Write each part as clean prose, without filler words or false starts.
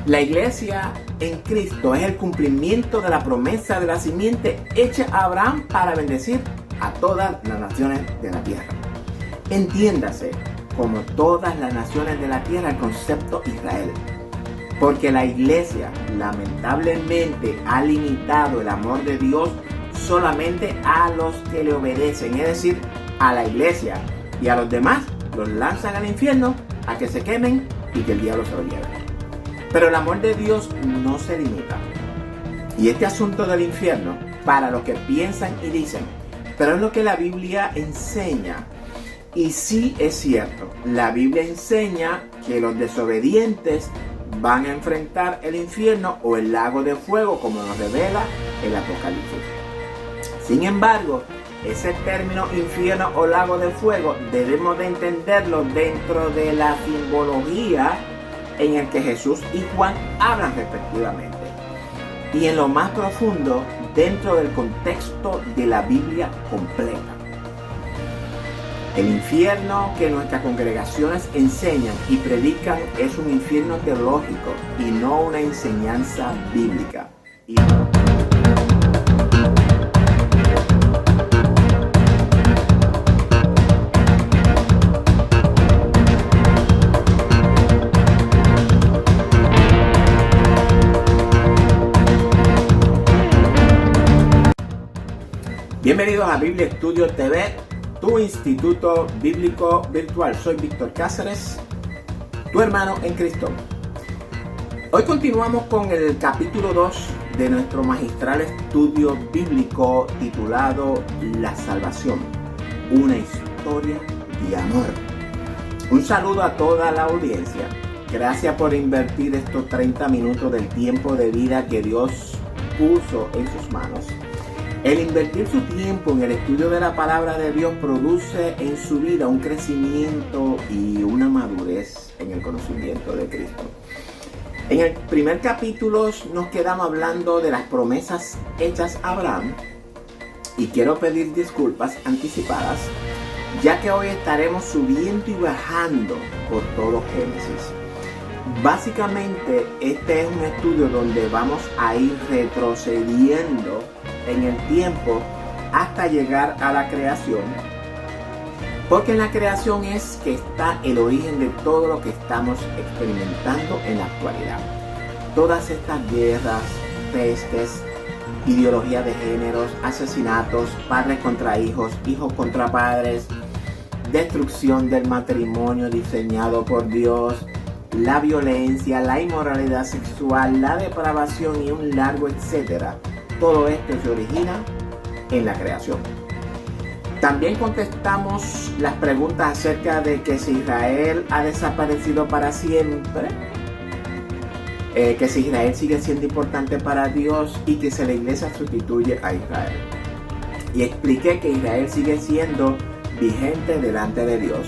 La iglesia en Cristo es el cumplimiento de la promesa de la simiente hecha a Abraham para bendecir a todas las naciones de la tierra. Entiéndase como todas las naciones de la tierra el concepto Israel. Porque la iglesia lamentablemente ha limitado el amor de Dios solamente a los que le obedecen, es decir, a la iglesia, y a los demás los lanzan al infierno a que se quemen y que el diablo se lo lleve. Pero el amor de Dios no se limita. Y este asunto del infierno, para los que piensan y dicen, pero es lo que la Biblia enseña. Y sí es cierto, la Biblia enseña que los desobedientes van a enfrentar el infierno o el lago de fuego, como nos revela el Apocalipsis. Sin embargo, ese término infierno o lago de fuego debemos de entenderlo dentro de la simbología en el que Jesús y Juan hablan respectivamente, y en lo más profundo dentro del contexto de la Biblia completa. El infierno que nuestras congregaciones enseñan y predican es un infierno teológico y no una enseñanza bíblica. Bienvenidos a Biblia Estudio TV, tu instituto bíblico virtual. Soy Víctor Cáceres, tu hermano en Cristo. Hoy continuamos con el capítulo 2 de nuestro magistral estudio bíblico titulado La Salvación, una historia de amor. Un saludo a toda la audiencia. Gracias por invertir estos 30 minutos del tiempo de vida que Dios puso en sus manos. El invertir su tiempo en el estudio de la palabra de Dios produce en su vida un crecimiento y una madurez en el conocimiento de Cristo. En el primer capítulo nos quedamos hablando de las promesas hechas a Abraham y quiero pedir disculpas anticipadas, ya que hoy estaremos subiendo y bajando por todo Génesis. Básicamente este es un estudio donde vamos a ir retrocediendo en el tiempo hasta llegar a la creación, porque en la creación es que está el origen de todo lo que estamos experimentando en la actualidad. Todas estas guerras, pestes, ideología de géneros, asesinatos, padres contra hijos, hijos contra padres, destrucción del matrimonio diseñado por Dios, la violencia, la inmoralidad sexual, la depravación y un largo etcétera. Todo esto se origina en la creación. También contestamos las preguntas acerca de que si Israel ha desaparecido para siempre, que si Israel sigue siendo importante para Dios y que si la iglesia sustituye a Israel. Y expliqué que Israel sigue siendo vigente delante de Dios.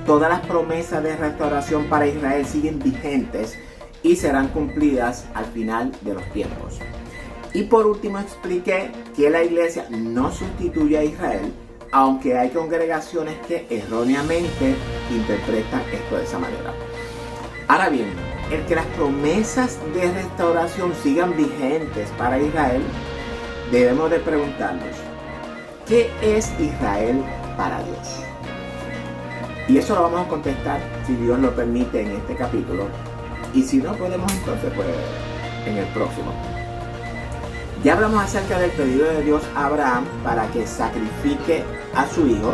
Todas las promesas de restauración para Israel siguen vigentes y serán cumplidas al final de los tiempos. Y por último expliqué que la iglesia no sustituye a Israel, aunque hay congregaciones que erróneamente interpretan esto de esa manera. Ahora bien, el que las promesas de restauración sigan vigentes para Israel, debemos de preguntarnos, ¿qué es Israel para Dios? Y eso lo vamos a contestar, si Dios lo permite, en este capítulo. Y si no, podemos entonces, pues, en el próximo. Ya hablamos acerca del pedido de Dios a Abraham para que sacrifique a su hijo,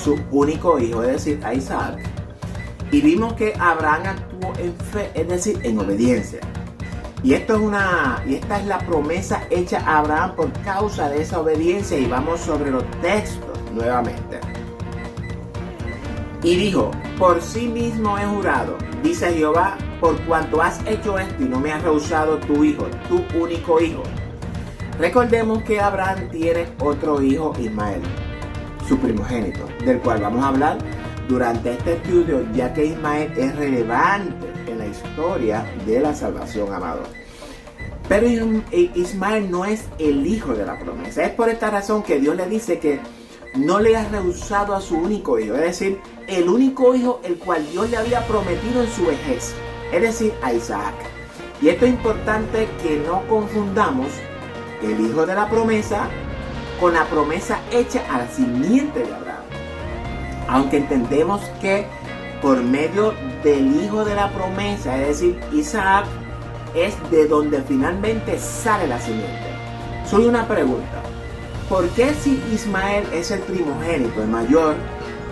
su único hijo, es decir, a Isaac. Y vimos que Abraham actuó en fe, es decir, en obediencia. Y esta es la promesa hecha a Abraham por causa de esa obediencia. Y vamos sobre los textos nuevamente. Y dijo, por sí mismo he jurado, dice Jehová, por cuanto has hecho esto y no me has rehusado tu hijo, tu único hijo. Recordemos que Abraham tiene otro hijo, Ismael, su primogénito, del cual vamos a hablar durante este estudio, ya que Ismael es relevante en la historia de la salvación, amado. Pero Ismael no es el hijo de la promesa. Es por esta razón que Dios le dice que no le ha rehusado a su único hijo, es decir, el único hijo el cual Dios le había prometido en su vejez, es decir, a Isaac. Y esto es importante que no confundamos el hijo de la promesa con la promesa hecha a la simiente de Abraham. Aunque entendemos que por medio del hijo de la promesa, es decir, Isaac, es de donde finalmente sale la simiente. Soy una pregunta. ¿Por qué si Ismael es el primogénito, el mayor,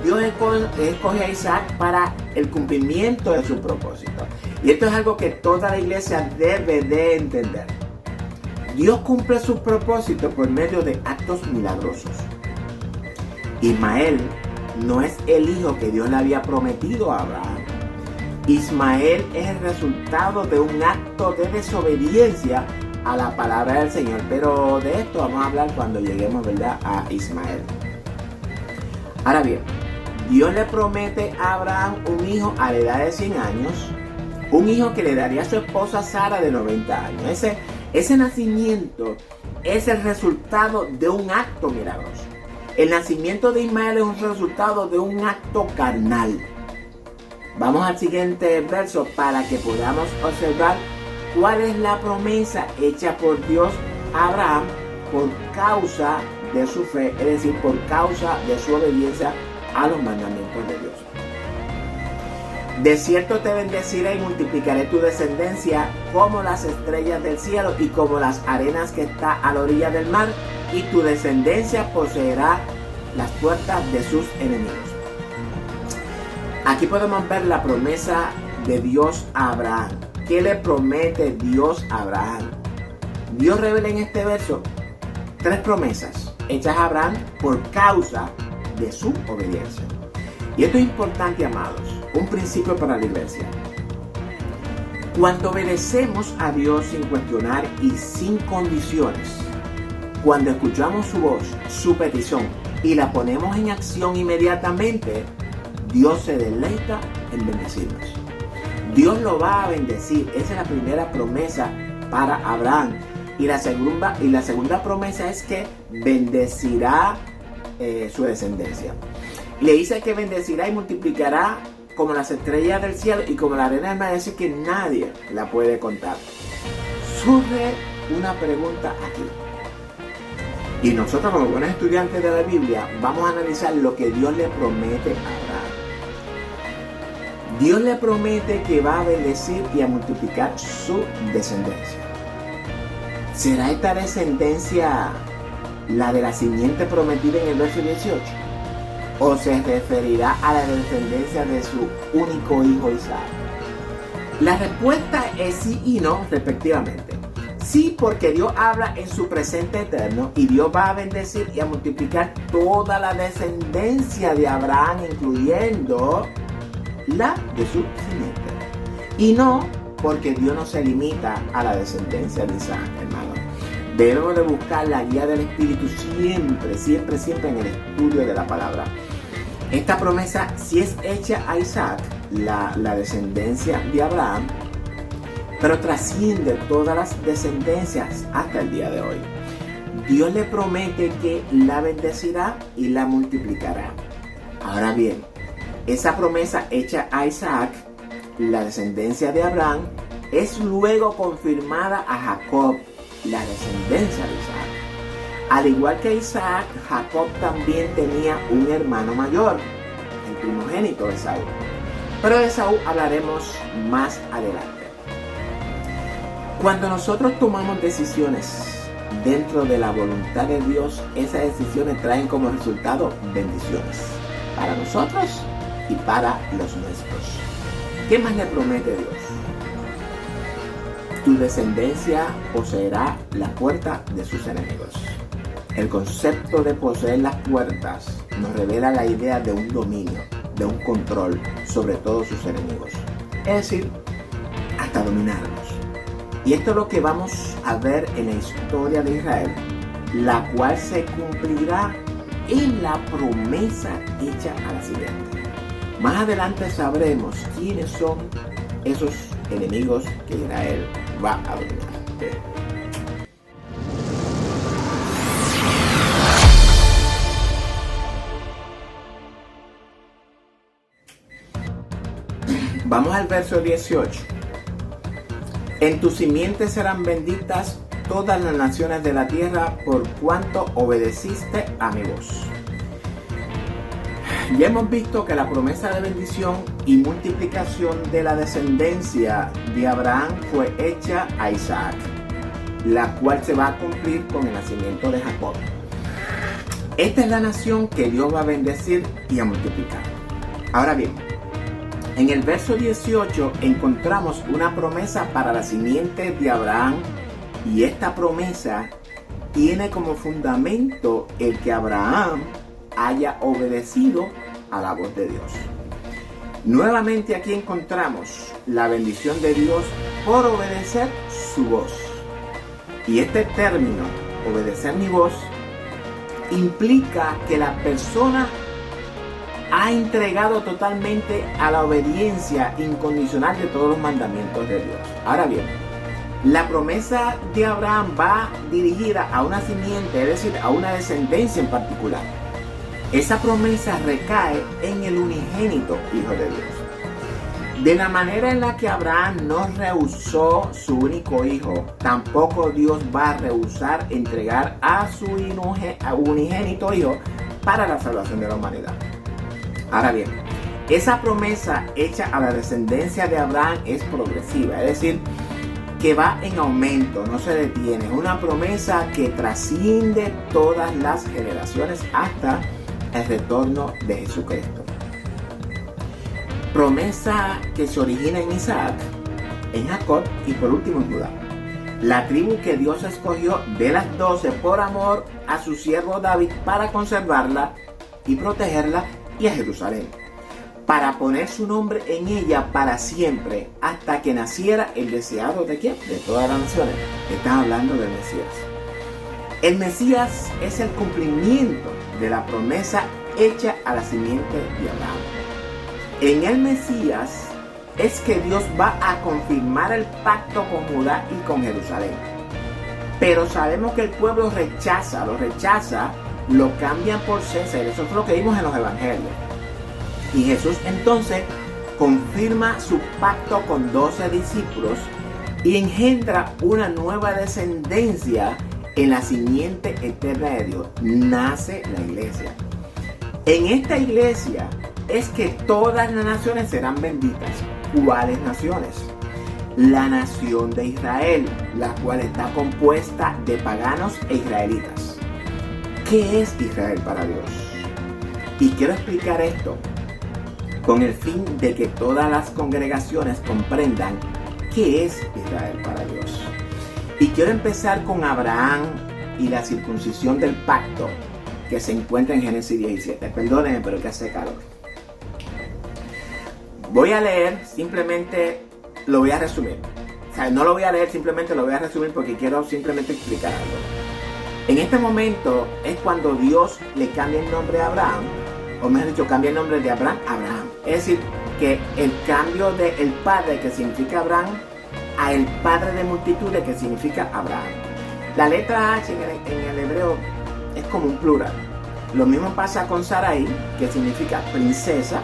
Dios escoge a Isaac para el cumplimiento de su propósito? Y esto es algo que toda la iglesia debe de entender. Dios cumple sus propósitos por medio de actos milagrosos. Ismael no es el hijo que Dios le había prometido a Abraham. Ismael es el resultado de un acto de desobediencia a la palabra del Señor. Pero de esto vamos a hablar cuando lleguemos, ¿verdad?, a Ismael. Ahora bien, Dios le promete a Abraham un hijo a la edad de 100 años, un hijo que le daría a su esposa Sara de 90 años. Ese nacimiento es el resultado de un acto milagroso. El nacimiento de Ismael es un resultado de un acto carnal. Vamos al siguiente verso para que podamos observar cuál es la promesa hecha por Dios a Abraham por causa de su fe, es decir, por causa de su obediencia a los mandamientos de Dios. De cierto te bendeciré y multiplicaré tu descendencia como las estrellas del cielo y como las arenas que está a la orilla del mar, y tu descendencia poseerá las puertas de sus enemigos. Aquí podemos ver la promesa de Dios a Abraham. ¿Qué le promete Dios a Abraham? Dios revela en este verso 3 promesas hechas a Abraham por causa de su obediencia. Y esto es importante, amados, un principio para la iglesia. Cuando obedecemos a Dios sin cuestionar y sin condiciones, cuando escuchamos su voz, su petición y la ponemos en acción inmediatamente, Dios se deleita en bendecirnos. Dios lo va a bendecir. Esa es la primera promesa para Abraham. Y la segunda promesa es que bendecirá su descendencia. Le dice que bendecirá y multiplicará como las estrellas del cielo y como la arena del mar, es decir, que nadie la puede contar. Surge una pregunta aquí. Y nosotros, como buenos estudiantes de la Biblia, vamos a analizar lo que Dios le promete a Abraham. Dios le promete que va a bendecir y a multiplicar su descendencia. ¿Será esta descendencia la de la simiente prometida en el verso 18? ¿O se referirá a la descendencia de su único hijo Isaac? La respuesta es sí y no, respectivamente. Sí, porque Dios habla en su presente eterno y Dios va a bendecir y a multiplicar toda la descendencia de Abraham, incluyendo la de su simiente. Y no porque Dios no se limita a la descendencia de Isaac, hermano. Debemos de buscar la guía del Espíritu siempre en el estudio de la palabra. Esta promesa sí es hecha a Isaac, la descendencia de Abraham, pero trasciende todas las descendencias hasta el día de hoy. Dios le promete que la bendecirá y la multiplicará. Ahora bien, esa promesa hecha a Isaac, la descendencia de Abraham, es luego confirmada a Jacob, la descendencia de Isaac. Al igual que Isaac, Jacob también tenía un hermano mayor, el primogénito de Esaú. Pero de Esaú hablaremos más adelante. Cuando nosotros tomamos decisiones dentro de la voluntad de Dios, esas decisiones traen como resultado bendiciones para nosotros y para los nuestros. ¿Qué más le promete Dios? Tu descendencia poseerá la puerta de sus enemigos. El concepto de poseer las puertas nos revela la idea de un dominio, de un control sobre todos sus enemigos. Es decir, hasta dominarlos. Y esto es lo que vamos a ver en la historia de Israel, la cual se cumplirá en la promesa hecha a la siguiente. Más adelante sabremos quiénes son esos enemigos que Israel va a dominar. Vamos al verso 18. En tu simiente serán benditas todas las naciones de la tierra por cuanto obedeciste a mi voz. Ya hemos visto que la promesa de bendición y multiplicación de la descendencia de Abraham fue hecha a Isaac, la cual se va a cumplir con el nacimiento de Jacob. Esta es la nación que Dios va a bendecir y a multiplicar. Ahora bien, en el verso 18 encontramos una promesa para la simiente de Abraham, y esta promesa tiene como fundamento el que Abraham haya obedecido a la voz de Dios. Nuevamente aquí encontramos la bendición de Dios por obedecer su voz. Y este término, obedecer mi voz, implica que la persona ha entregado totalmente a la obediencia incondicional de todos los mandamientos de Dios. Ahora bien, la promesa de Abraham va dirigida a una simiente, es decir, a una descendencia en particular. Esa promesa recae en el unigénito Hijo de Dios. De la manera en la que Abraham no rehusó su único hijo, tampoco Dios va a rehusar entregar a su unigénito Hijo para la salvación de la humanidad. Ahora bien, esa promesa hecha a la descendencia de Abraham es progresiva, es decir, que va en aumento, no se detiene. Es una promesa que trasciende todas las generaciones hasta el retorno de Jesucristo. Promesa que se origina en Isaac, en Jacob y por último en Judá. La tribu que Dios escogió de las 12 por amor a su siervo David para conservarla y protegerla, y a Jerusalén, para poner su nombre en ella para siempre, hasta que naciera el deseado de ¿quién? De todas las naciones. Están hablando del Mesías. El Mesías es el cumplimiento de la promesa hecha a la simiente de Abraham. En el Mesías es que Dios va a confirmar el pacto con Judá y con Jerusalén. Pero sabemos que el pueblo lo rechaza, lo cambian por César. Eso es lo que vimos en los evangelios. Y Jesús entonces confirma su pacto con 12 discípulos y engendra una nueva descendencia en la simiente eterna de Dios. Nace la iglesia. En esta iglesia es que todas las naciones serán benditas. ¿Cuáles naciones? La nación de Israel, la cual está compuesta de paganos e israelitas. ¿Qué es Israel para Dios? Y quiero explicar esto con el fin de que todas las congregaciones comprendan qué es Israel para Dios. Y quiero empezar con Abraham y la circuncisión del pacto que se encuentra en Génesis 17. Perdónenme, pero que hace calor. Voy a leer, simplemente lo voy a resumir. O sea, no lo voy a leer, simplemente lo voy a resumir porque quiero simplemente explicar algo. En este momento es cuando Dios le cambia el nombre a Abraham, o mejor dicho, cambia el nombre de Abraham a Abraham. Es decir, que el cambio de el padre que significa Abraham a el padre de multitudes que significa Abraham. La letra H en el hebreo es como un plural. Lo mismo pasa con Sarai, que significa princesa.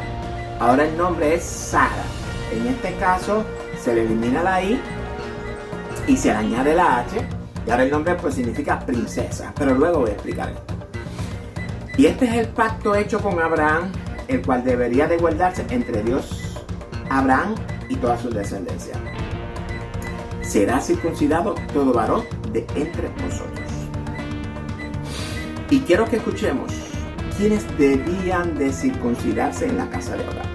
Ahora el nombre es Sara. En este caso se le elimina la I y se le añade la H. Y ahora el nombre pues significa princesa, pero luego voy a explicar esto. Y este es el pacto hecho con Abraham, el cual debería de guardarse entre Dios, Abraham y toda su descendencia. Será circuncidado todo varón de entre vosotros. Y quiero que escuchemos quiénes debían de circuncidarse en la casa de Abraham.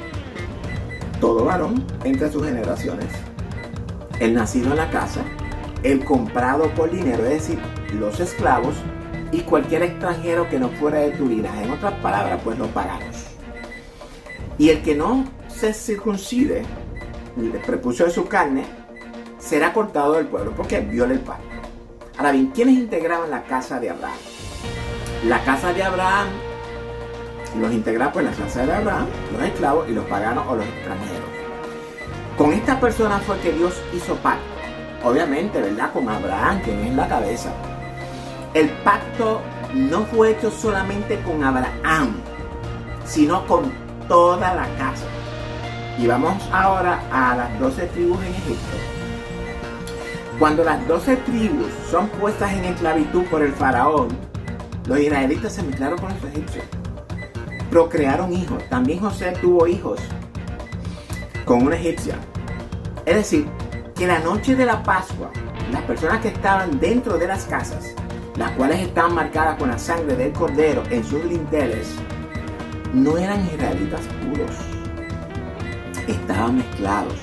Todo varón entre sus generaciones, el nacido en la casa, el comprado por dinero, es decir, los esclavos, y cualquier extranjero que no fuera de tu linaje. En otras palabras, pues los paganos. Y el que no se circuncide, el prepucio de su carne, será cortado del pueblo porque viola el pacto. Ahora bien, ¿quiénes integraban la casa de Abraham? La casa de Abraham los integraba pues la casa de Abraham, los esclavos y los paganos o los extranjeros. Con esta persona fue que Dios hizo pacto. Obviamente, ¿verdad? Con Abraham, quien es la cabeza. El pacto no fue hecho solamente con Abraham, sino con toda la casa. Y vamos ahora a las 12 tribus en Egipto. Cuando las 12 tribus son puestas en esclavitud por el faraón, los israelitas se mezclaron con los egipcios. Procrearon hijos. También José tuvo hijos con una egipcia. Es decir, que la noche de la Pascua, las personas que estaban dentro de las casas, las cuales estaban marcadas con la sangre del cordero en sus linteles, no eran israelitas puros. Estaban mezclados.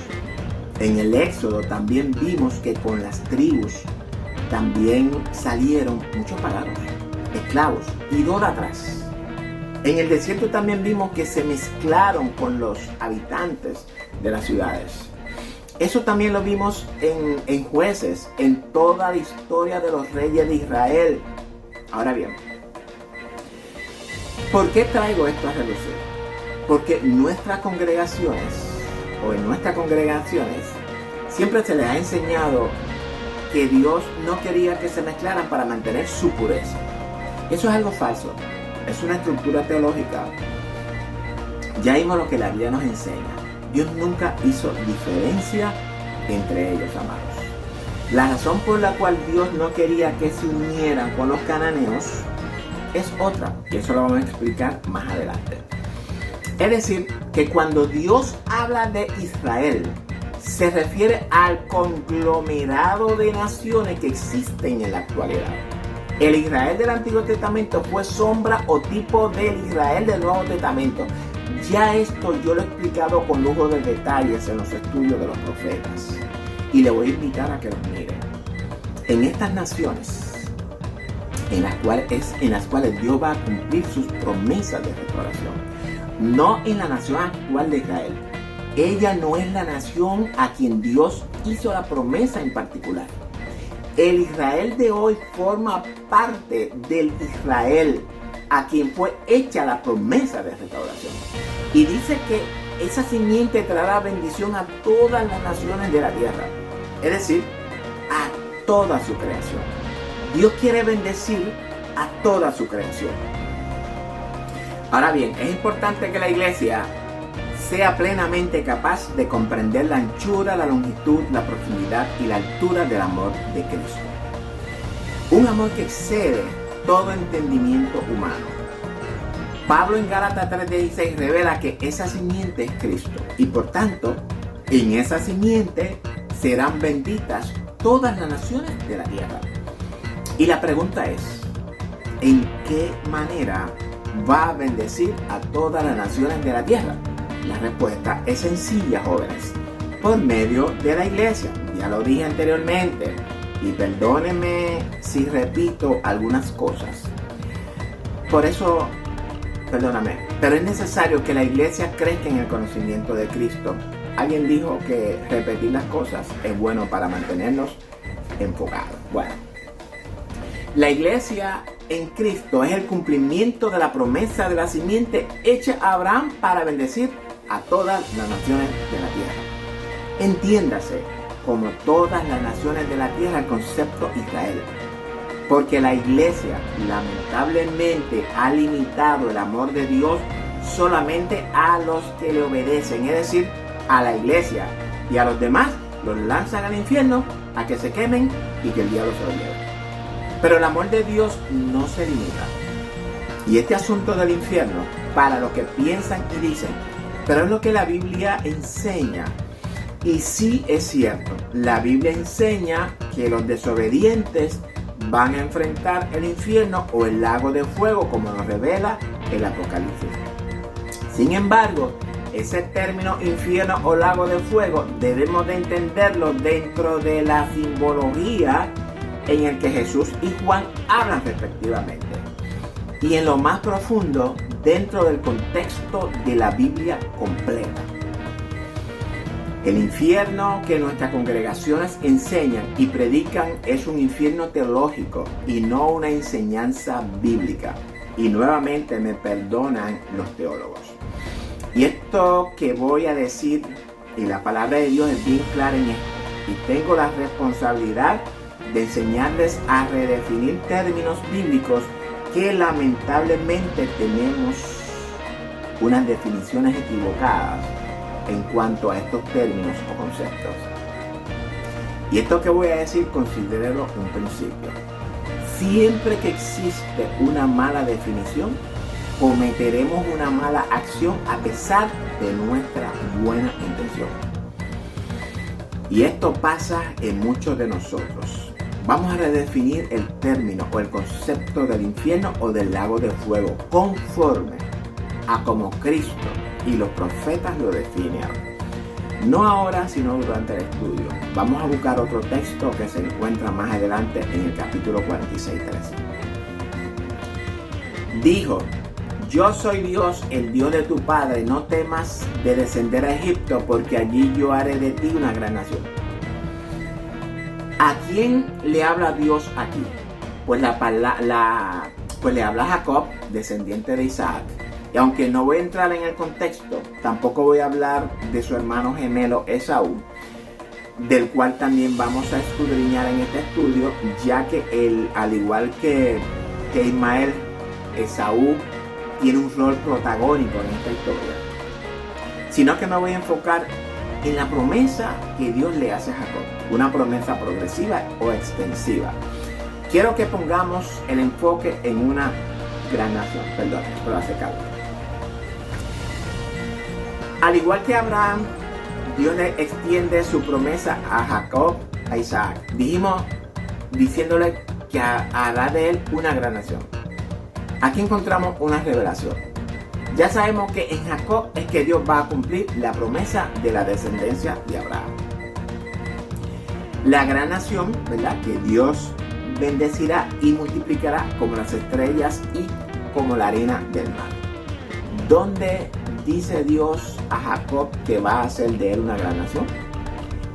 En el Éxodo también vimos que con las tribus también salieron muchos paganos, esclavos, idólatras. En el desierto también vimos que se mezclaron con los habitantes de las ciudades. Eso también lo vimos en Jueces, en toda la historia de los reyes de Israel. Ahora bien, ¿por qué traigo esto a relucir? Porque nuestras congregaciones, siempre se les ha enseñado que Dios no quería que se mezclaran para mantener su pureza. Eso es algo falso. Es una estructura teológica. Ya vimos lo que la Biblia nos enseña. Dios nunca hizo diferencia entre ellos, amados. La razón por la cual Dios no quería que se unieran con los cananeos es otra, que eso lo vamos a explicar más adelante. Es decir, que cuando Dios habla de Israel, se refiere al conglomerado de naciones que existen en la actualidad. El Israel del Antiguo Testamento fue sombra o tipo del Israel del Nuevo Testamento. Ya esto yo lo he explicado con lujo de detalles en los estudios de los profetas. Y le voy a invitar a que los miren. En estas naciones, en las cuales Dios va a cumplir sus promesas de restauración. No en la nación actual de Israel. Ella no es la nación a quien Dios hizo la promesa en particular. El Israel de hoy forma parte del Israel a quien fue hecha la promesa de restauración. Y dice que esa simiente traerá bendición a todas las naciones de la tierra. Es decir, a toda su creación. Dios quiere bendecir a toda su creación. Ahora bien, es importante que la iglesia sea plenamente capaz de comprender la anchura, la longitud, la profundidad y la altura del amor de Cristo. Un amor que excede todo entendimiento humano. Pablo en Gálatas 3:16 revela que esa simiente es Cristo y por tanto, en esa simiente serán benditas todas las naciones de la tierra. Y la pregunta es, ¿en qué manera va a bendecir a todas las naciones de la tierra? La respuesta es sencilla, jóvenes. Por medio de la iglesia. Ya lo dije anteriormente. Y perdónenme si repito algunas cosas. Pero es necesario que la iglesia crezca en el conocimiento de Cristo. Alguien dijo que repetir las cosas es bueno para mantenernos enfocados. Bueno, la iglesia en Cristo es el cumplimiento de la promesa de la simiente hecha a Abraham para bendecir a todas las naciones de la tierra. Entiéndase como todas las naciones de la tierra el concepto Israel. Porque la iglesia lamentablemente ha limitado el amor de Dios solamente a los que le obedecen, es decir, a la iglesia, y a los demás los lanzan al infierno a que se quemen y que el diablo se los lleve. Pero el amor de Dios no se limita. Y este asunto del infierno, para los que piensan y dicen, pero es lo que la Biblia enseña. Y sí es cierto, la Biblia enseña que los desobedientes van a enfrentar el infierno o el lago de fuego, como nos revela el Apocalipsis. Sin embargo, ese término infierno o lago de fuego debemos de entenderlo dentro de la simbología en el que Jesús y Juan hablan respectivamente. Y en lo más profundo, dentro del contexto de la Biblia completa. El infierno que nuestras congregaciones enseñan y predican es un infierno teológico y no una enseñanza bíblica. Y nuevamente me perdonan los teólogos. Y esto que voy a decir, y la palabra de Dios es bien clara en esto. Y tengo la responsabilidad de enseñarles a redefinir términos bíblicos que lamentablemente tenemos unas definiciones equivocadas en cuanto a estos términos o conceptos. Y esto que voy a decir, considérelo un principio. Siempre que existe una mala definición, cometeremos una mala acción a pesar de nuestra buena intención. Y esto pasa en muchos de nosotros. Vamos a redefinir el término o el concepto del infierno o del lago de fuego conforme a como Cristo y los profetas lo definieron. No ahora, sino durante el estudio. Vamos a buscar otro texto que se encuentra más adelante en el capítulo 46:13. Dijo: yo soy Dios, el Dios de tu padre, no temas de descender a Egipto, porque allí yo haré de ti una gran nación. ¿A quién le habla Dios aquí? Pues le habla a Jacob, descendiente de Isaac. Y aunque no voy a entrar en el contexto, tampoco voy a hablar de su hermano gemelo Esaú, del cual también vamos a escudriñar en este estudio, ya que él, al igual que Ismael, Esaú tiene un rol protagónico en esta historia. Sino que me voy a enfocar en la promesa que Dios le hace a Jacob, una promesa progresiva o extensiva. Quiero que pongamos el enfoque en una gran nación. Perdón, esto hace calor. Al igual que Abraham, Dios le extiende su promesa a Jacob, a Isaac. Diciéndole que hará de él una gran nación. Aquí encontramos una revelación. Ya sabemos que en Jacob es que Dios va a cumplir la promesa de la descendencia de Abraham. La gran nación, ¿verdad?, que Dios bendecirá y multiplicará como las estrellas y como la arena del mar. ¿Dónde dice Dios a Jacob que va a hacer de él una gran nación?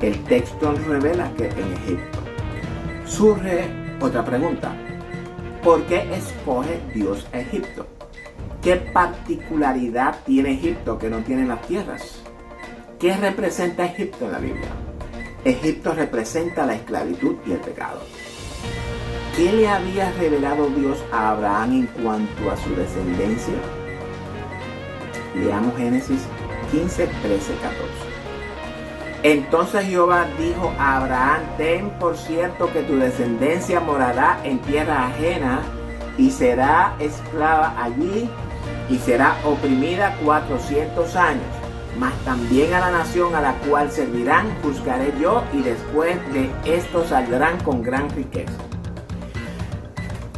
El texto nos revela que en Egipto. Surge otra pregunta. ¿Por qué escoge Dios a Egipto? ¿Qué particularidad tiene Egipto que no tienen las tierras? ¿Qué representa Egipto en la Biblia? Egipto representa la esclavitud y el pecado. ¿Qué le había revelado Dios a Abraham en cuanto a su descendencia? Leamos Génesis 15, 13, 14. Entonces Jehová dijo a Abraham: ten por cierto que tu descendencia morará en tierra ajena y será esclava allí y será oprimida 400 años. Mas también a la nación a la cual servirán juzgaré yo, y después de esto saldrán con gran riqueza.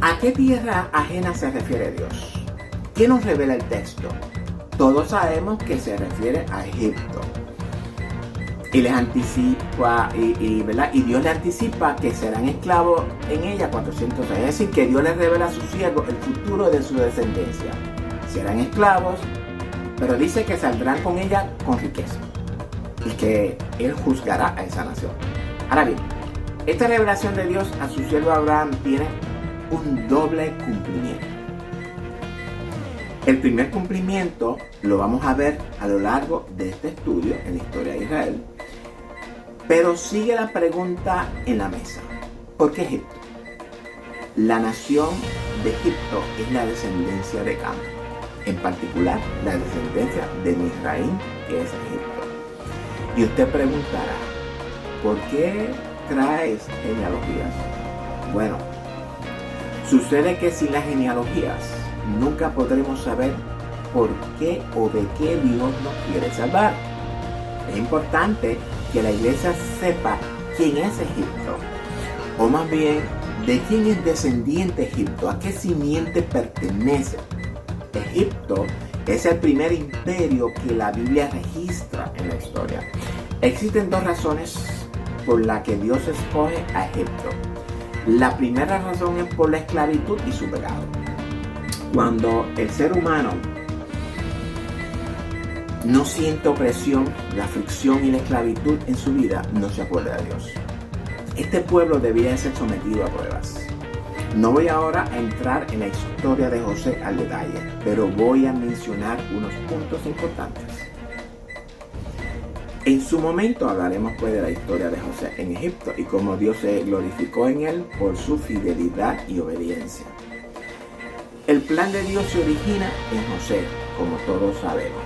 ¿A qué tierra ajena se refiere Dios? ¿Qué nos revela el texto? Todos sabemos que se refiere a Egipto. Y les anticipa, ¿verdad? Y Dios le anticipa que serán esclavos en ella 400 años. Es decir, que Dios les revela a sus siervos el futuro de su descendencia. Serán esclavos, pero dice que saldrán con ella con riqueza. Y que Él juzgará a esa nación. Ahora bien, esta revelación de Dios a su siervo Abraham tiene un doble cumplimiento. El primer cumplimiento lo vamos a ver a lo largo de este estudio en la historia de Israel. Pero sigue la pregunta en la mesa. ¿Por qué Egipto? La nación de Egipto es la descendencia de Cam. En particular, la descendencia de Misraim, que es Egipto. Y usted preguntará, ¿por qué traes genealogías? Bueno, sucede que sin las genealogías nunca podremos saber por qué o de qué Dios nos quiere salvar. Es importante que la iglesia sepa quién es Egipto, o más bien de quién es descendiente Egipto, a qué simiente pertenece. Egipto es el primer imperio que la Biblia registra en la historia. Existen dos razones por las que Dios escoge a Egipto. La primera razón es por la esclavitud y su pecado. Cuando el ser humano no siente opresión, la aflicción y la esclavitud en su vida, no se acuerda de Dios. Este pueblo debía ser sometido a pruebas. No voy ahora a entrar en la historia de José al detalle, pero voy a mencionar unos puntos importantes. En su momento hablaremos pues de la historia de José en Egipto y cómo Dios se glorificó en él por su fidelidad y obediencia. El plan de Dios se origina en José, como todos sabemos.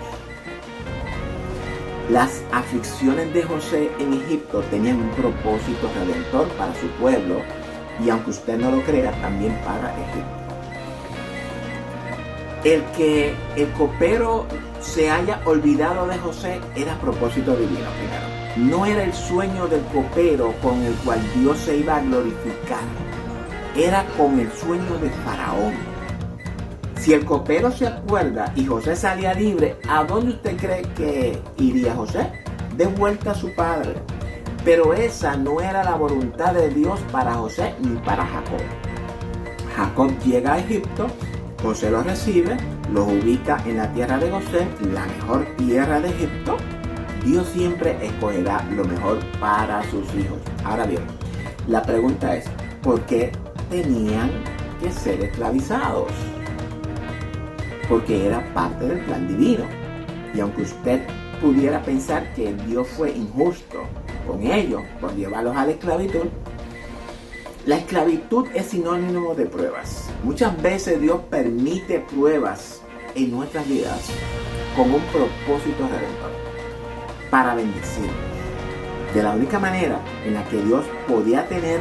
Las aflicciones de José en Egipto tenían un propósito redentor para su pueblo y, aunque usted no lo crea, también para Egipto. El que el copero se haya olvidado de José era propósito divino primero. No era el sueño del copero con el cual Dios se iba a glorificar. Era con el sueño de Faraón. Si el copero se acuerda y José salía libre, ¿a dónde usted cree que iría José? De vuelta a su padre. Pero esa no era la voluntad de Dios para José ni para Jacob. Jacob llega a Egipto, José lo recibe, los ubica en la tierra de Gosén, la mejor tierra de Egipto. Dios siempre escogerá lo mejor para sus hijos. Ahora bien, la pregunta es, ¿por qué tenían que ser esclavizados? Porque era parte del plan divino. Y aunque usted pudiera pensar que Dios fue injusto con ellos por llevarlos a la esclavitud, la esclavitud es sinónimo de pruebas. Muchas veces Dios permite pruebas en nuestras vidas con un propósito redentor, para bendecirnos. De la única manera en la que Dios podía tener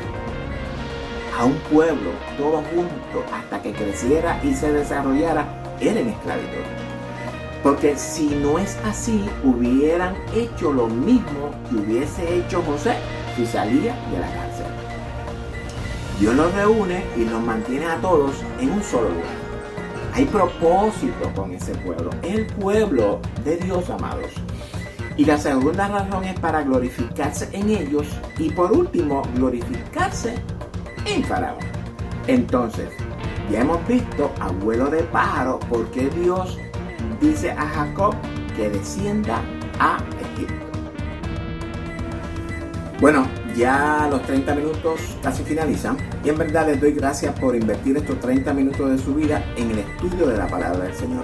a un pueblo todo junto hasta que creciera y se desarrollara era en esclavitud. Porque si no es así, hubieran hecho lo mismo que hubiese hecho José si salía de la cárcel. Dios los reúne y los mantiene a todos en un solo lugar. Hay propósito con ese pueblo. Es el pueblo de Dios, amados. Y la segunda razón es para glorificarse en ellos y, por último, glorificarse en Faraón. Entonces, ya hemos visto, abuelo de pájaro, por qué Dios dice a Jacob que descienda a Egipto. Bueno, ya los 30 minutos casi finalizan y en verdad les doy gracias por invertir estos 30 minutos de su vida en el estudio de la palabra del Señor.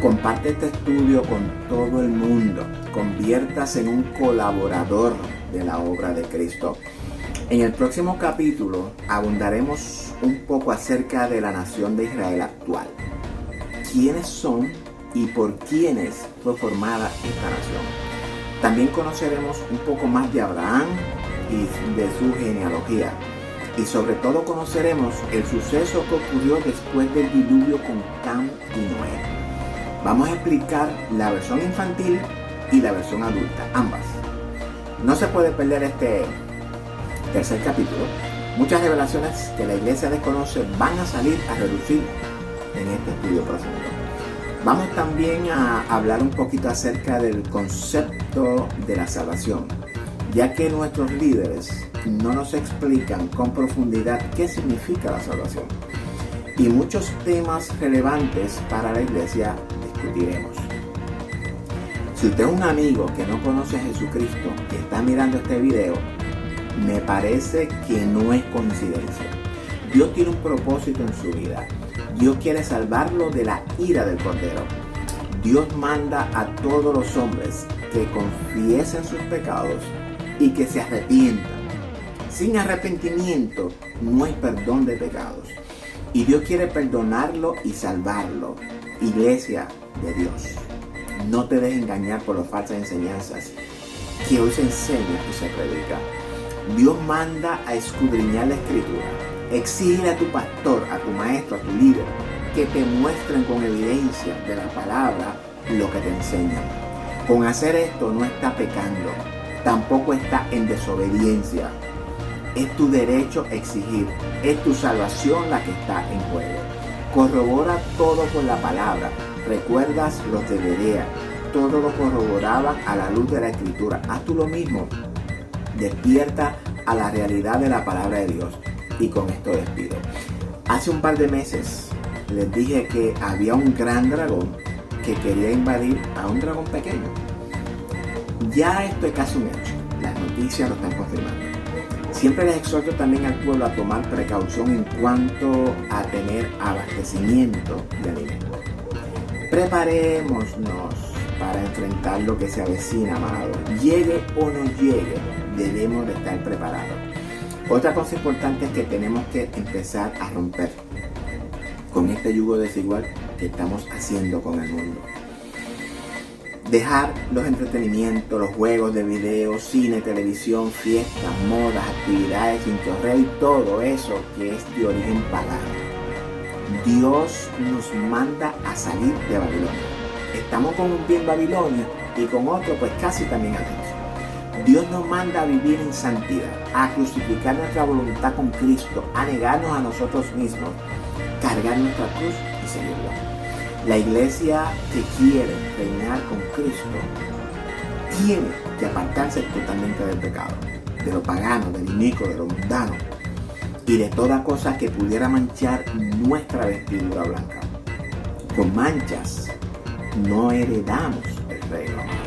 Comparte este estudio con todo el mundo. Conviértase en un colaborador de la obra de Cristo. En el próximo capítulo abundaremos un poco acerca de la nación de Israel actual. ¿Quiénes son y por quiénes fue formada esta nación? También conoceremos un poco más de Abraham y de su genealogía. Y sobre todo conoceremos el suceso que ocurrió después del diluvio con Cam y Noé. Vamos a explicar la versión infantil y la versión adulta, ambas. No se puede perder este tercer capítulo. Muchas revelaciones que la iglesia desconoce van a salir a relucir en este estudio profundo. Vamos también a hablar un poquito acerca del concepto de la salvación, ya que nuestros líderes no nos explican con profundidad qué significa la salvación. Y muchos temas relevantes para la iglesia discutiremos. Si usted es un amigo que no conoce a Jesucristo y está mirando este video, me parece que no es coincidencia. Dios tiene un propósito en su vida. Dios quiere salvarlo de la ira del Cordero. Dios manda a todos los hombres que confiesen sus pecados y que se arrepientan. Sin arrepentimiento no hay perdón de pecados. Y Dios quiere perdonarlo y salvarlo. Iglesia de Dios, no te dejes engañar por las falsas enseñanzas que hoy se enseña y se predica. Dios manda a escudriñar la Escritura. Exige a tu pastor, a tu maestro, a tu líder, que te muestren con evidencia de la palabra lo que te enseñan. Con hacer esto no está pecando, tampoco está en desobediencia. Es tu derecho exigir, es tu salvación la que está en juego. Corrobora todo con la palabra. ¿Recuerdas los de Berea? Todo lo corroboraban a la luz de la Escritura. Haz tú lo mismo. Despierta a la realidad de la palabra de Dios. Y con esto despido. Hace un par de meses les dije que había un gran dragón que quería invadir a un dragón pequeño. Ya esto es casi un hecho. Las noticias lo están confirmando. Siempre les exhorto también al pueblo a tomar precaución en cuanto a tener abastecimiento de alimentos. Preparémonos para enfrentar lo que se avecina, amado. Llegue o no llegue, debemos de estar preparados. Otra cosa importante es que tenemos que empezar a romper con este yugo desigual que estamos haciendo con el mundo. Dejar los entretenimientos, los juegos de video, cine, televisión, fiestas, modas, actividades, internet y todo eso que es de origen pagano. Dios nos manda a salir de Babilonia. Estamos con un pie en Babilonia y con otro pues casi también adentro. Dios nos manda a vivir en santidad, a crucificar nuestra voluntad con Cristo, a negarnos a nosotros mismos, cargar nuestra cruz y seguirlo. La iglesia que quiere reinar con Cristo tiene que apartarse totalmente del pecado, de lo pagano, del inicuo, de lo mundano y de toda cosa que pudiera manchar nuestra vestidura blanca. Con manchas no heredamos el reino, amados.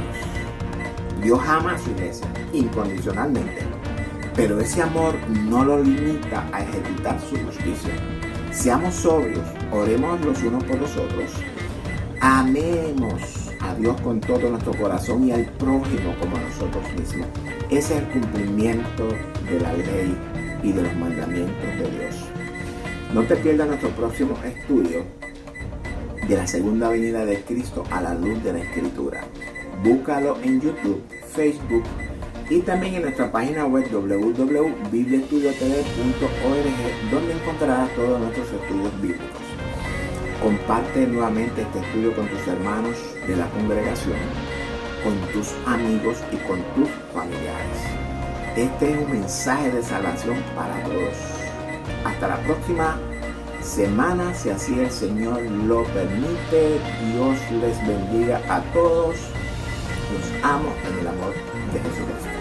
Dios ama a su iglesia incondicionalmente, pero ese amor no lo limita a ejecutar su justicia. Seamos sobrios, oremos los unos por los otros, amemos a Dios con todo nuestro corazón y al prójimo como a nosotros mismos. Ese es el cumplimiento de la ley y de los mandamientos de Dios. No te pierdas nuestro próximo estudio de la segunda venida de Cristo a la luz de la Escritura. Búscalo en YouTube, Facebook y también en nuestra página web www.bibliaestudiotv.org, donde encontrarás todos nuestros estudios bíblicos. Comparte nuevamente este estudio con tus hermanos de la congregación, con tus amigos y con tus familiares. Este es un mensaje de salvación para todos. Hasta la próxima semana, si así el Señor lo permite. Dios les bendiga a todos. Los amo en el amor de Jesucristo.